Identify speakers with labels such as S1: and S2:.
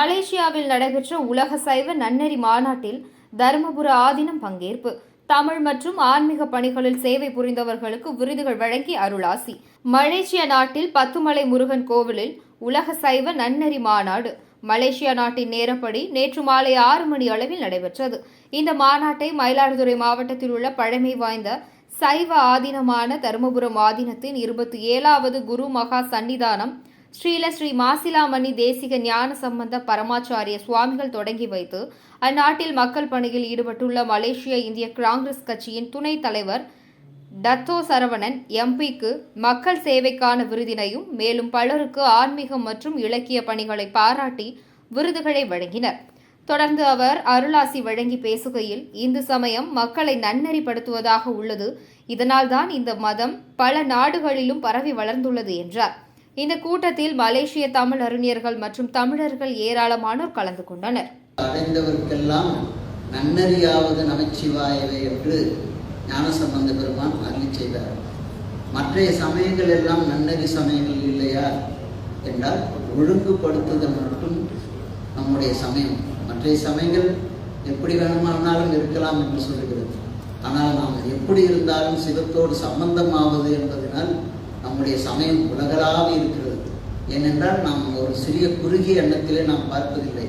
S1: மலேசியாவில் நடைபெற்ற உலக சைவ நன்னெறி மாநாட்டில் தருமபுர ஆதீனம் பங்கேற்பு. தமிழ் மற்றும் ஆன்மீக பணிகளில் சேவை புரிந்தவர்களுக்கு விருதுகள் வழங்கி அருளாசி. மலேசியா நாட்டில் பத்துமலை முருகன் கோவிலில் உலக சைவ நன்னெறி மாநாடு மலேசியா நாட்டின் நேரப்படி நேற்று மாலை 6 மணி அளவில் நடைபெற்றது. இந்த மாநாட்டை மயிலாடுதுறை மாவட்டத்தில் உள்ள பழமை வாய்ந்த சைவ ஆதீனமான தருமபுரம் ஆதீனத்தின் 27வது குரு மகா சன்னிதானம் ஸ்ரீ மாசிலாமணி தேசிக ஞான சம்பந்த பரமாச்சாரிய சுவாமிகள் தொடங்கி வைத்து அந்நாட்டில் மக்கள் பணியில் ஈடுபட்டுள்ள மலேசிய இந்திய காங்கிரஸ் கட்சியின் துணைத் தலைவர் டத்தோ சரவணன் எம்பிக்கு மக்கள் சேவைக்கான விருதினையும் மேலும் பலருக்கு ஆன்மீகம் மற்றும் இலக்கிய பணிகளை பாராட்டி விருதுகளை வழங்கினர். தொடர்ந்து அவர் அருளாசி வழங்கி பேசுகையில், இந்து சமயம் மக்களை நன்னெறிப்படுத்துவதாக உள்ளது, இதனால்தான் இந்த மதம் பல நாடுகளிலும் பரவி வளர்ந்துள்ளது என்றார். இந்த கூட்டத்தில் மலேசிய தமிழ் அறிஞர்கள் மற்றும் தமிழர்கள் ஏராளமானோர் கலந்து கொண்டனர்.
S2: அடைந்தவர்க்கெல்லாம் நன்னறியாவது நமச்சிவாயவே என்று ஞானசம்பந்த பெருமான் அருளி செய்தார். மற்றைய சமயங்கள் எல்லாம் நன்னறி சமயங்கள் இல்லையா என்றால், ஒழுங்குபடுத்துதல் மட்டும் நம்முடைய சமயம். மற்றைய சமயங்கள் எப்படி வேணுமானாலும் இருக்கலாம் என்று சொல்லுகிறது. ஆனால் நாம் எப்படி இருந்தாலும் சிவத்தோடு சம்பந்தமாவது என்பதனால் நம்முடைய சமயம் உலகளாக இருக்கிறது. ஏனென்றால் நாம் ஒரு சிறிய குறுகிய எண்ணத்திலே நாம் பார்ப்பதில்லை.